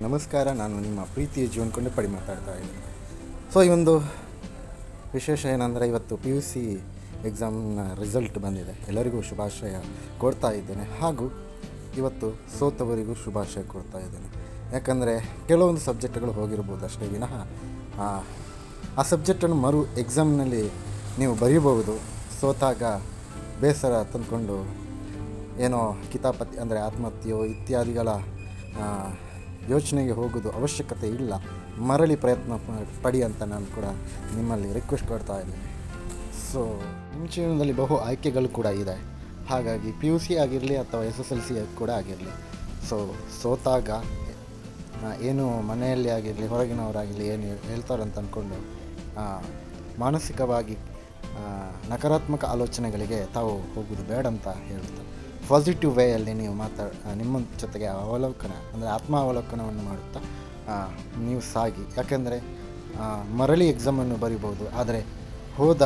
ನಮಸ್ಕಾರ, ನಾನು ನಿಮ್ಮ ಪ್ರೀತಿಯ ಜೀವನಕೊಂಡೆ ಪಡಿ ಮಾತಾಡ್ತಾ ಇದ್ದೀನಿ. ಸೊ ಈ ಒಂದು ವಿಶೇಷ ಏನಂದರೆ, ಇವತ್ತು PUC ಎಕ್ಸಾಮ್ನ ರಿಸಲ್ಟ್ ಬಂದಿದೆ. ಎಲ್ಲರಿಗೂ ಶುಭಾಶಯ ಕೊಡ್ತಾ ಇದ್ದೇನೆ. ಹಾಗೂ ಇವತ್ತು ಸೋತವರಿಗೂ ಶುಭಾಶಯ ಕೊಡ್ತಾ ಇದ್ದೇನೆ. ಯಾಕಂದರೆ ಕೆಲವೊಂದು ಸಬ್ಜೆಕ್ಟ್ಗಳು ಹೋಗಿರ್ಬೋದು ಅಷ್ಟೇ ವಿನಃ ಆ ಸಬ್ಜೆಕ್ಟನ್ನು ಎಕ್ಸಾಮ್ನಲ್ಲಿ ನೀವು ಬರೀಬಹುದು. ಸೋತಾಗ ಬೇಸರ ತಂದುಕೊಂಡು ಏನೋ ಕಿತಾಪತಿ ಅಂದರೆ ಆತ್ಮಹತ್ಯೆಯೋ ಇತ್ಯಾದಿಗಳ ಯೋಚನೆಗೆ ಹೋಗೋದು ಅವಶ್ಯಕತೆ ಇಲ್ಲ. ಮರಳಿ ಪ್ರಯತ್ನ ಪಡಿ ಅಂತ ನಾನು ಕೂಡ ನಿಮ್ಮಲ್ಲಿ ರಿಕ್ವೆಸ್ಟ್ ಕೊಡ್ತಾ ಇದ್ದೀನಿ. ಸೊ ನಿಮ್ಮ ಜೀವನದಲ್ಲಿ ಬಹು ಆಯ್ಕೆಗಳು ಕೂಡ ಇದೆ. ಹಾಗಾಗಿ PUC ಆಗಿರಲಿ ಅಥವಾ SSLC ಕೂಡ ಆಗಿರಲಿ, ಸೋತಾಗ ಏನು ಮನೆಯಲ್ಲಿ ಆಗಿರಲಿ ಹೊರಗಿನವರಾಗಿರಲಿ ಏನು ಹೇಳ್ತಾರಂತ ಅಂದ್ಕೊಂಡು ಮಾನಸಿಕವಾಗಿ ನಕಾರಾತ್ಮಕ ಆಲೋಚನೆಗಳಿಗೆ ತಾವು ಹೋಗೋದು ಬೇಡ ಅಂತ ಹೇಳ್ತಾರೆ. ಪಾಸಿಟಿವ್ ವೇಯಲ್ಲಿ ನೀವು ನಿಮ್ಮ ಜೊತೆಗೆ ಅಂದರೆ ಆತ್ಮಾವಲೋಕನವನ್ನು ಮಾಡುತ್ತಾ ನೀವು ಸಾಗಿ. ಯಾಕೆಂದರೆ ಮರಳಿ ಎಕ್ಸಾಮನ್ನು ಬರಿಬೋದು, ಆದರೆ ಹೋದ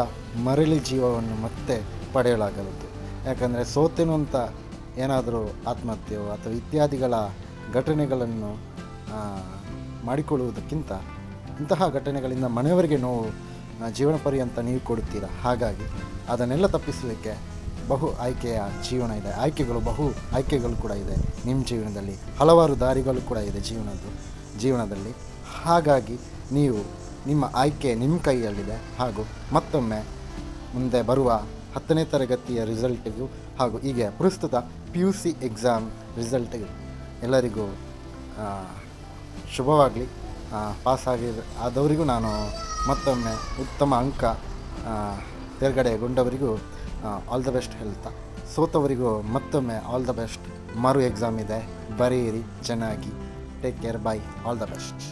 ಮರಳಿ ಜೀವವನ್ನು ಮತ್ತೆ ಪಡೆಯಲಾಗಬಹುದು. ಯಾಕಂದರೆ ಸೋತೇನು ಅಂತ ಏನಾದರೂ ಆತ್ಮಹತ್ಯೆಯೋ ಅಥವಾ ಇತ್ಯಾದಿಗಳ ಘಟನೆಗಳನ್ನು ಮಾಡಿಕೊಳ್ಳುವುದಕ್ಕಿಂತ ಇಂತಹ ಘಟನೆಗಳಿಂದ ಮನೆಯವರಿಗೆ ನೋವು ಜೀವನ ಪರ್ಯಂತ ನೀವು ಕೊಡುತ್ತೀರಾ. ಹಾಗಾಗಿ ಅದನ್ನೆಲ್ಲ ತಪ್ಪಿಸಲಿಕ್ಕೆ ಬಹು ಆಯ್ಕೆಯ ಜೀವನ ಇದೆ. ಬಹು ಆಯ್ಕೆಗಳು ಕೂಡ ಇದೆ ನಿಮ್ಮ ಜೀವನದಲ್ಲಿ. ಹಲವಾರು ದಾರಿಗಳು ಕೂಡ ಇದೆ ಜೀವನದಲ್ಲಿ. ಹಾಗಾಗಿ ನೀವು ನಿಮ್ಮ ಆಯ್ಕೆ ನಿಮ್ಮ ಕೈಯಲ್ಲಿದೆ. ಹಾಗೂ ಮತ್ತೊಮ್ಮೆ ಮುಂದೆ ಬರುವ 10ನೇ ತರಗತಿಯ ರಿಸಲ್ಟಿಗೂ ಹಾಗೂ ಹೀಗೆ ಪ್ರಸ್ತುತ PUC ಎಕ್ಸಾಮ್ ರಿಸಲ್ಟಿಗೂ ಎಲ್ಲರಿಗೂ ಶುಭವಾಗಲಿ. ಆದವರಿಗೂ ನಾನು ಮತ್ತೊಮ್ಮೆ ಉತ್ತಮ ಅಂಕ ತೇರ್ಗಡೆಗೊಂಡವರಿಗೂ ಆಲ್ ದ ಬೆಸ್ಟ್ ಹೇಳ್ತಾ, ಸೋತವರಿಗೂ ಮತ್ತೊಮ್ಮೆ ಆಲ್ ದ ಬೆಸ್ಟ್. ಎಕ್ಸಾಮ್ ಇದೆ, ಬರೆಯಿರಿ ಚೆನ್ನಾಗಿ. Take care, by, all the best.